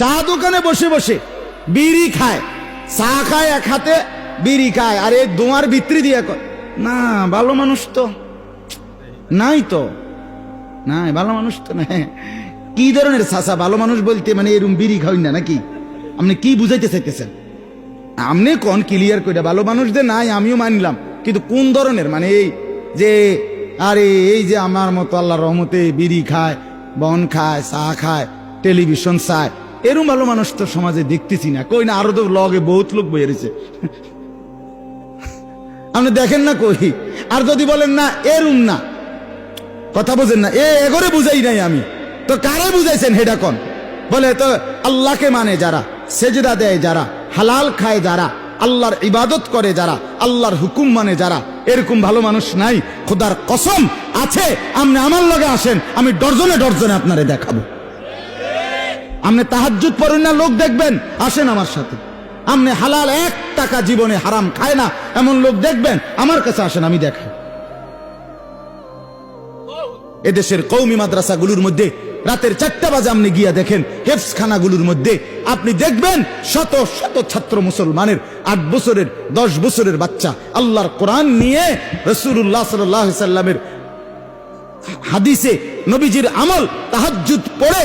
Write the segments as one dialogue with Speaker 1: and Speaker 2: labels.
Speaker 1: চা দোকানে বসে বসে বিড়ি খায়, চা খায় এক হাতে, বিড়ি খায়, আর এই দোয়ার ভিতরি দিয়ে না ভালো মানুষ তো নাই, তো নাই ভালো মানুষ তো নাই। কি ধরনের চাচা ভালো মানুষ বলতে? মানে এরকম বিড়ি খাওয়াই না নাকি? আপনি কি বুঝাইতে চাইতেছেন? আপনি কোন ক্লিয়ার করে ভালো মানুষদের নাই, আমিও মানলাম, কিন্তু কোন ধরনের? মানে এই যে আরে এই যে আমার মতো আল্লাহর রহমতে বিড়ি খায়, বন খায়, চা খায়, টেলিভিশন চায়, এরকম ভালো মানুষ তো সমাজে দেখতেছি না। কই না, আরো তো লগে বহুত লোক বয়ে রয়েছে, আপনি দেখেন না কই? আর যদি বলেন না এরম না, কথা বোঝেন না, এগরে বুঝাই নাই আমি, তো কারে বুঝাইছেন হেডা কোন? বলে তো আল্লাহকে মানে যারা, সেজদা দেয় যারা, হালাল খায় যারা, আল্লাহর ইবাদত করে যারা, আল্লাহর হুকুম মানে যারা, এরকম ভালো মানুষ নাই। খোদার কসম আছে, আপনি আমার লগে আসেন, আমি ডর্জনে ডর্জনে আপনারে দেখাবো। আপনি তাহাজ্জুদ পড়েন না, লোক দেখবেন, আসেন আমার সাথে। আপনি হালাল 1 টাকা জীবনে হারাম খায় না এমন লোক দেখবেন, আমার কাছে আসেন, আমি দেখাই। এদেশের কওমি মাদ্রাসাগুলোর মধ্যে রাতের 4টা বাজে আপনি গিয়া দেখেন, হেফজখানাগুলোর মধ্যে আপনি দেখবেন শত শত ছাত্র মুসলমানের 8 বছরের 10 বছরের বাচ্চা আল্লাহর কোরআন নিয়ে, রাসূলুল্লাহ সাল্লাল্লাহু আলাইহি সাল্লামের হাদিসে নবীজির আমল, তাহাজ্জুদ পড়ে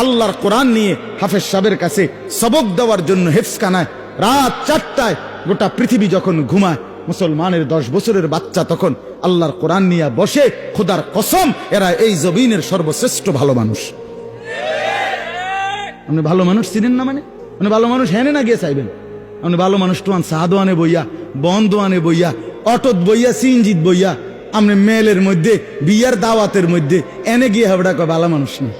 Speaker 1: আল্লাহর কোরআন নিয়ে হাফেজ সাহেবের কাছে সবক দেওয়ার জন্য হেফজখানায় রাত 4টায় গোটা পৃথিবী যখন ঘুমায়, মুসলমানের 10 বছরের বাচ্চা তখন আল্লাহর কোরআন নিয়ে বসে। খোদার কসম এরা এই জমিনের সর্বশ্রেষ্ঠ ভালো মানুষ। আপনি ভালো মানুষ চিনেন না? মানে ভালো মানুষ হেনে না গিয়ে চাইবেন? আপনি ভালো মানুষ তো সাদোয়ানে বইয়া, বন্দোয়ানে বইয়া, অটোত বইয়া, সিনজিত বইয়া, আপনি মেলের মধ্যে, বিয়ার দাওয়াতের মধ্যে এনে গিয়ে হাবড়া কয় ভালো মানুষ নেই।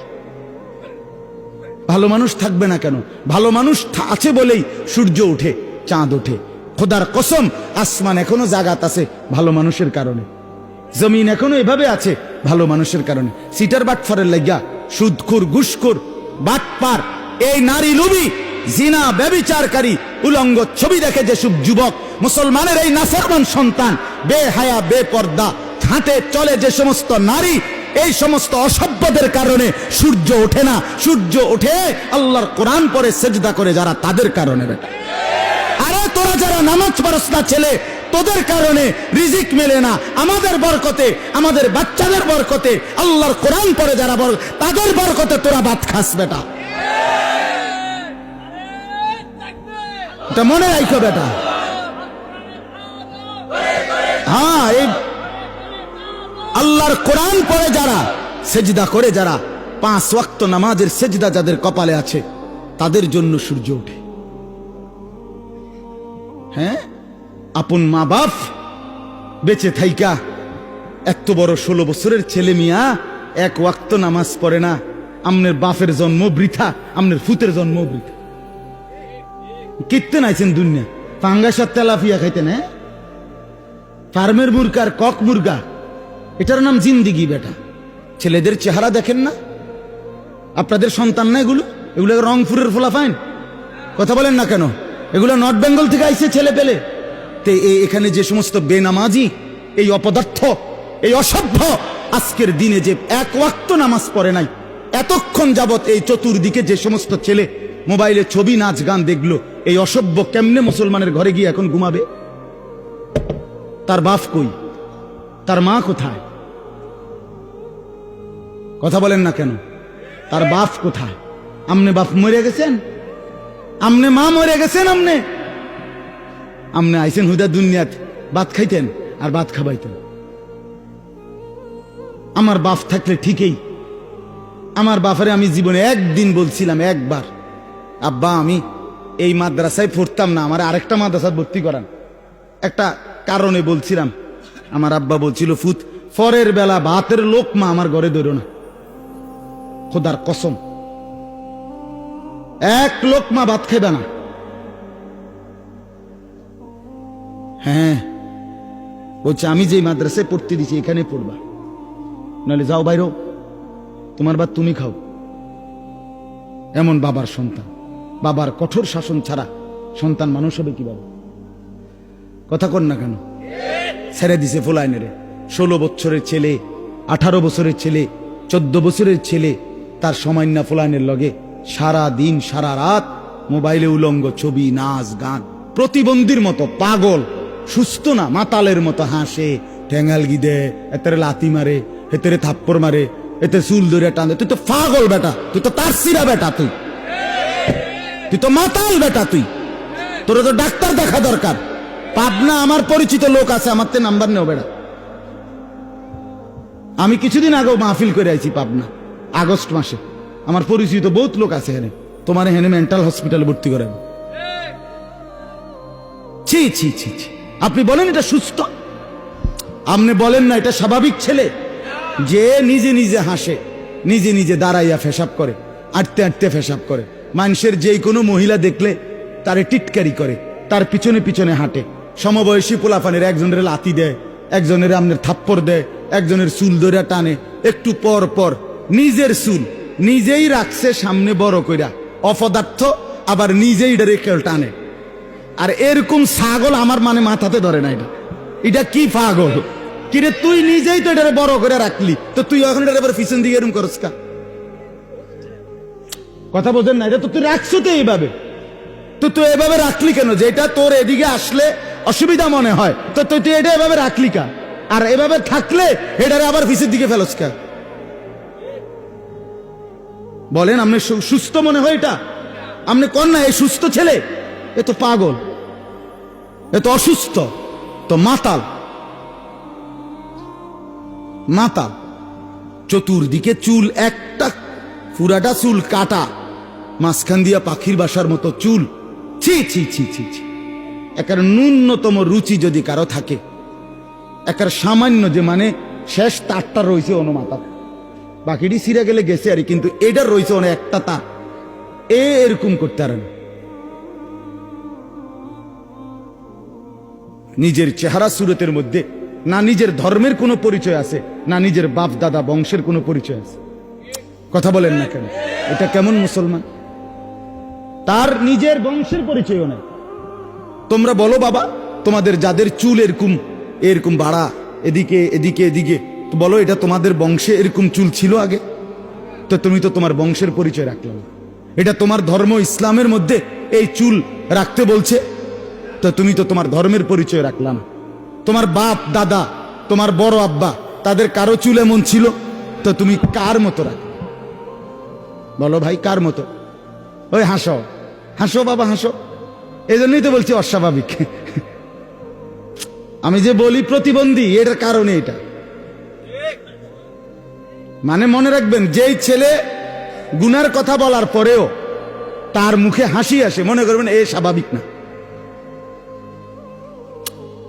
Speaker 1: ভালো মানুষ থাকবে না কেন? ভালো মানুষ আছে বলেই সূর্য উঠে, চাঁদ ওঠে। খোদার কসম আসমান এখনো জাগাত আছে ভালো মানুষের কারণে, জমিন এখনো এভাবে আছে ভালো মানুষের কারণে। সিটার বাটফারের লাগিয়া, সুদখোর, ঘুষখোর, বাটপার, এই নারী লোভী, জিনা ব্যভিচারকারী, উলঙ্গ ছবি দেখে যেসব যুবক, মুসলমানের এই নাফরমান সন্তান, বেহায়া বেপর্দা হাঁটে চলে যে সমস্ত নারী, এই সমস্ত অসভ্যদের কারণে সূর্য ওঠে না। সূর্য ওঠে আল্লাহর কোরআন পড়ে সেজদা করে যারা, তাদের কারণে। বেটা, আরে তোরা যারা নামাজ পড়স না ছেলে, তোদের কারণে রিজিক মেলে না। আমাদের বরকতে, আমাদের বাচ্চাদের বরকতে, আল্লাহর কোরআন পড়ে যারা, তাদের বরকতে তোরা ভাত খাস। বেটা, এটা মনে রাখো বেটা। হ্যাঁ, এই আল্লাহর কোরআন পড়ে যারা, সেজদা করে যারা, 5 ওয়াক্ত নামাজের সেজদা যাদের কপালে আছে, তাদের জন্য সূর্য ওঠে। হ্যাঁ, আপন মা বাপ বেঁচে থাইকা এত বড় 16 বছরের ছেলে মিয়া 1 ওয়াক্ত নামাজ পড়ে না। আমনের বাপের জন্ম বৃথা, আমনের ফুতের জন্ম বৃথা। কিত্তে নাইছেন দুনিয়া, পাঙ্গাসার তেলাফিয়া খাইতেন? হ্যাঁ, ফার্মের মুরগার কক মুরগা, এটার নাম জিন্দিগি। বেটা, ছেলেদের চেহারা দেখেন না? আপনাদের সন্তান না এগুলো? এগুলো রংপুরের ফোলাফাইন, কথা বলেন না কেন? এগুলো নর্থ বেঙ্গল থেকে আইছে ছেলে পেলে। এখানে যে সমস্ত বেনামাজি, এই অপদার্থ, এই অসভ্য, আজকের দিনে যে 1 ওয়াক্ত নামাজ পড়ে নাই, এতক্ষণ যাবত এই চতুর্দিকে যে সমস্ত ছেলে মোবাইলে ছবি, নাচ, গান দেখলো, এই অসভ্য কেমনে মুসলমানের ঘরে গিয়ে এখন ঘুমাবে? তার বাপ কই? তার মা কোথায়? কথা বলেন না কেন? তার বাপ কোথায়? আমনে বাপ মরে গেছেন, আমনে মা মরে গেছেন, আমনে আইছেন হুদা দুনিয়াত ভাত খাইতেন আর ভাত খাবাইতেন। আমার বাপ থাকলে ঠিকই, আমার বাপরে আমি জীবনে একদিন বলছিলাম, একবার, আব্বা আমি এই মাদ্রাসায় পড়তাম না, আমার আরেকটা মাদ্রাসায় ভর্তি করান। একটা কারণে বলছিলাম, আমার আব্বা বলছিল, ফুত পরের বেলা ভাতের লোকমা আমার ঘরে ধরো না। খোদার কসম, 1 লোকমা ভাত খাইবা না। হ্যাঁ, বলছে আমি যে মাদ্রাসায় পড়তে দিছি এখানে পড়বা, নাহলে যাও বাইরো, তোমার ভাত তুমি খাও। এমন বাবার সন্তান, বাবার কঠোর শাসন ছাড়া সন্তান মানুষ হবে কিভাবে? কথা কর না কেন? ছেড়ে দিছে ফুলাইনেরে। 16 বছরের ছেলে, 18 বছরের ছেলে, 14 বছরের ছেলে, তার সময় না ফুলাইনের লগে সারা দিন সারা রাত মোবাইলে উলঙ্গ ছবি, নাচ গান, প্রতিবন্ধীর মতো পাগল, সুস্থ না, মাতালের মতো হাসে, ঠ্যাঙ্গাল গিদে, এতেরে লাথি মারে, এতেরে থাপ্পড় মারে, এতে চুল ধরে টানে। তুই তো পাগল বেটা, তুই তো তারসিরা বেটা, তুই তো মাতাল বেটা, তোর তো ডাক্তার দেখা দরকার। পাবনা আমার পরিচিত লোক আছে, আমার তে নাম্বার নেও বেটা। আমি কিছুদিন আগেও মাহফিল করে আইছি পাবনা, আগস্ট মাসে। আমার পরিচিত বহুত লোক আছে হেনে, তোমার হেনে মেন্টাল হসপিটালে ভর্তি করেন। ছি ছি ছি ছি, আপনি বলেন এটা সুস্থ? আপনি বলেন না এটা স্বাভাবিক ছেলে যে নিজে নিজে হাসে, নিজে নিজে দাঁড়াইয়া পেশাব করে, আটতে আটতে পেশাব করে, মানুষের যে কোনো মহিলা দেখলে তারে টিটকারি করে, তার পিছনে পিছনে হাঁটে, সমবয়সী পোলাপানের একজনের লাথি দেয়, একজনের আমনের থাপ্পড় দেয়, একজনের চুল ধরে টানে, একটু পর পর নিজের চুল নিজেই রাখছে সামনে বড় কইরা, অপদার্থ, আবার নিজেই এটা রেখে টানে। আর এরকম ছাগল আমার মানে মাথাতে ধরে না। এটা কি পাগল? কিরে তুই নিজেই তো এটা বড় করে রাখলি, তো তুই এখন এটা পিছন দিকে এরকম করস কা? কথা বোঝেন না? এটা তো তুই রাখছো তো এইভাবে, তো তুই এভাবে রাখলি কেন? যেটা তোর এদিকে আসলে অসুবিধা মনে হয়, তো তুই এটা এভাবে রাখলি কা? আর এভাবে থাকলে এটারে আবার পিছের দিকে ফেলস কা? বলেন, আপনি সুস্থ মনে হয় এটা? আপনি কন না এই সুস্থ ছেলে? এ তো পাগল, এ তো অসুস্থ, তো মাতাল। মাতাল, চতুর্দিকে চুল, একটা পুরাটা চুল কাটা, মাঝখান দিয়া পাখির বাসার মতো চুল। ছি ছি ছি ছি ছি। একার ন্যূনতম রুচি যদি কারো থাকে, একার সামান্য যে মানে শেষ তারটা রয়েছে অন্য মাথা, বাকিটি ছিঁড়ে গেলে গেছে আর, কিন্তু এটার রয়েছে অনেক একটা তার, এরকম করতে পারে না। নিজের চেহারা সুরতের মধ্যে না নিজের ধর্মের কোনো পরিচয় আছে, না নিজের বাপ দাদা বংশের কোনো পরিচয় আছে। কথা বলেন না কেন? এটা কেমন মুসলমান? তার নিজের বংশের পরিচয়ও নাই। তোমরা বলো বাবা, তোমাদের যাদের চুল এরকম এরকম বাড়া, এদিকে এদিকে এদিকে, তো বলো এটা তোমাদের বংশে এরকম চুল ছিল আগে? তো তুমি তো তোমার বংশের পরিচয় রাখলে না। এটা তোমার ধর্ম ইসলামের মধ্যে এই চুল রাখতে বলছে, তো তুমি তো তোমার ধর্মের পরিচয় রাখলা না। তোমার বাপ দাদা, তোমার বড় আব্বা, তাদের কারো চুল এমন ছিল, তো তুমি কার মতো রাখ? বলো ভাই, কার মতো? ওই হাসো হাসো বাবা, হাসো। এই জন্যই তো বলছি অস্বাভাবিক। আমি যে বলি প্রতিবন্ধী, এটার কারণে এটা। মানে মনে রাখবেন, যেই ছেলে গুনার কথা বলার পরেও তার মুখে হাসি আসে, মনে করবেন এ স্বাভাবিক না।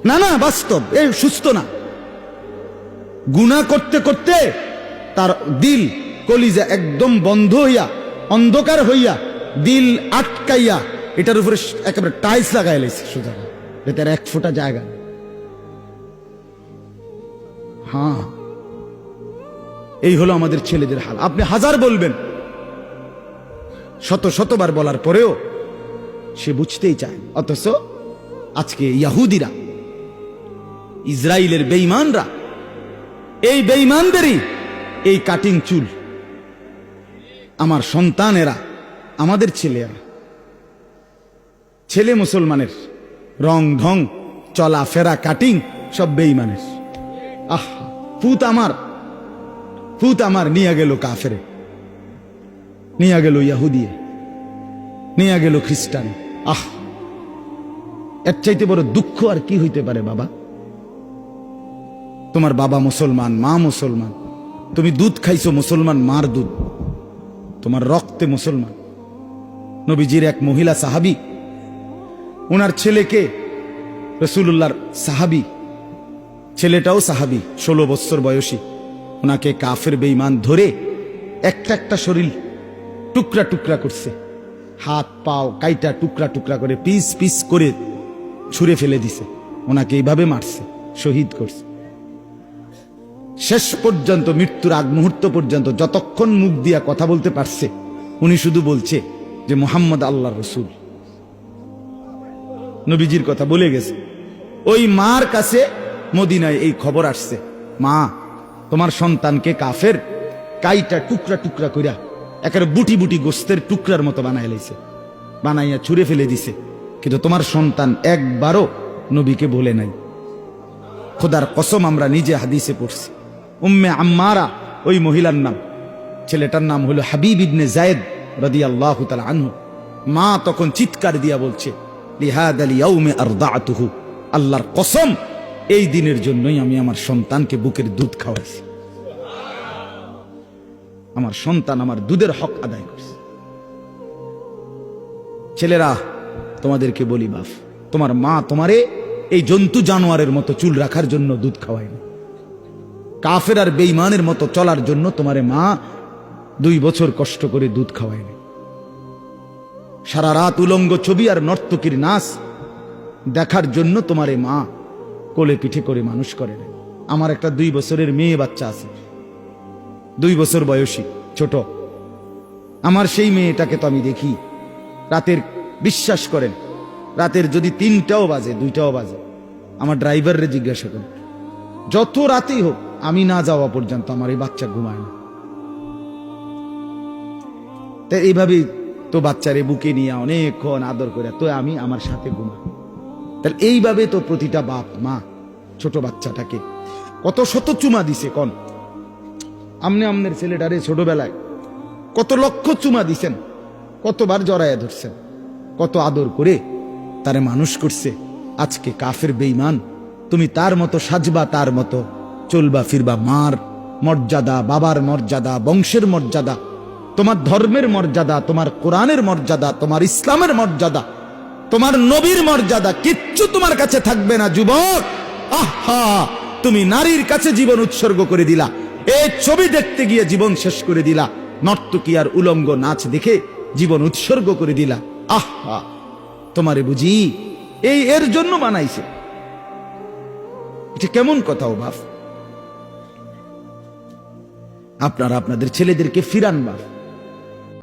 Speaker 1: না না, বাস্তব, এ সুস্থ না। গুনাহ করতে করতে তার দিল, কলিজা একদম বন্ধ হইয়া, অন্ধকার হইয়া, দিল আটকাইয়া, এটার উপরে একেবারে টাইলস লাগাই লাইছে সোজা, এটার এক ফোঁটা জায়গা। হ্যাঁ, এই হলো আমাদের ছেলেদের হাল। আপনি হাজার বলবেন, শত শতবার বলার পরেও সে বুঝতেই চায়। অথচ আজকে ইহুদিরা, ইসরায়েলের বেঈমানরা, এই বেঈমানদেরই এই কাটিং চুল। আমার সন্তানেরা, আমাদের ছেলেরা, ছেলে মুসলমানের রং ঢং, চলাফেরা, কাটিং সব বেঈমানের। আহ, ফুত আমার নিয়ে গেল কাফেরে, নিয়ে গেল ইহুদিয়ে, নিয়ে গেল খ্রিস্টান। আহ, এর চাইতে বড় দুঃখ আর কি হইতে পারে বাবা? তোমার বাবা মুসলমান, মা মুসলমান, তুমি দুধ খাইছো মুসলমান মার দুধ, তোমার রক্তে মুসলমান। নবীজির এক মহিলা সাহাবী, ওনার ছেলেকে, রাসূলুল্লাহর সাহাবী, ছেলেটাও সাহাবী, 16 বছর বয়সী, ওনাকে কাফের বেঈমান ধরে একটা একটা শরীর টুকরা টুকরা করছে, হাত পাও কাইটা টুকরা টুকরা করে পিস পিস করে ছুঁড়ে ফেলে দিছে। ওনাকে এইভাবে মারছে, শহীদ করছে। শেষ পর্যন্ত, মৃত্যুর আগ মুহূর্ত পর্যন্ত, যতক্ষণ মুখ দিয়া কথা বলতে পারছে, উনি শুধু বলছে যে মুহাম্মদ আল্লাহর রাসূল, নবীজির কথা বলে গেছে। ওই মার কাছে মদিনায় এই খবর আসছে, মা তোমার সন্তানকে কাফের কাইটা টুকরা টুকরা কইরা একেবারে বুটি বুটি গোস্তের টুকরার মতো বানাই লাইছে, বানাইয়া ছুঁড়ে ফেলে দিছে। কিন্তু তোমার সন্তান একবারও নবীকে বলে নাই। খোদার কসম আমরা নিজে হাদিসে পড়ছি, উম্মে আম্মারা ওই মহিলার নাম, ছেলেটার নাম হলো হাবিব ইবনে যায়েদ রাদিয়াল্লাহু তাআলা আনহু। মা তখন চিৎকার দিয়া বলছে, লিহাদাল ইয়াউমি আরদাতুহু, আল্লাহর কসম এই দিনের জন্যই আমি আমার সন্তানকে বুকের দুধ খাওয়াইছি। আমার সন্তান আমার দুধের হক আদায় করছে। ছেলেরা, তোমাদেরকে বলি বাপ, তোমার মা তোমারে এই জন্তু জানোয়ারের মতো চুল রাখার জন্য দুধ খাওয়ায়নি। কাফের আর বেঈমানের মতো চলার জন্য তোমারে মা 2 বছর কষ্ট করে দুধ খাওয়ায়নি। সারা রাত উলঙ্গ ছবি আর নর্তকীর নাচ দেখার জন্য তোমারে মা কোলে পিঠে করে মানুষ করে না। আমার একটা 2 বছরের মেয়ে বাচ্চা আছে, 2 বছর বয়সী ছোট। আমার সেই মেয়েটাকে তো আমি দেখি রাতের, বিশ্বাস করেন, রাতের যদি 3টাও বাজে 2টাও বাজে, আমার ড্রাইভাররে জিজ্ঞাসা করি, যত রাতেই হোক আমি না যাওয়া পর্যন্ত আমার এই বাচ্চা ঘুমায় না। তাই এইভাবেই তো বাচ্চারে বুকে নিয়ে অনেকক্ষণ আদর করে তো আমি আমার সাথে ঘুমাই। তাহলে এইভাবে তো প্রতিটা বাপ মা ছোট বাচ্চাটাকে কত শত চুমা দিছে। কোন আমনের ছেলেটারে ছোটবেলায় কত লক্ষ চুমা দিছেন, কতবার জড়াইয়া ধরছেন, কত আদর করে তারে মানুষ করছে। আজকে কাফের বেঈমান, তুমি তার মতো সাজবা, তার মতো চলবা ফিরবা। মার মর্যাদা, বাবার মর্যাদা, বংশের মর্যাদা, তোমার ধর্মের মর্যাদা, তোমার কোরআনের মর্যাদা, তোমার ইসলামের মর্যাদা, তোমার নবীর মর্যাদা কিচ্ছু তোমার কাছে থাকবে না যুবক। আহা, তুমি নারীর কাছে জীবন উৎসর্গ করে দিলা, এই ছবি দেখতে গিয়ে জীবন শেষ করে দিলা, নর্তকী আর উলঙ্গ নাচ দেখে জীবন উৎসর্গ করে দিলা। আহা, তোমারে বুঝি এই এর জন্য বানাইছে? এটা কেমন কথা ও বাপ? আপনারা আপনাদের ছেলেদেরকে ফিরান বাপ।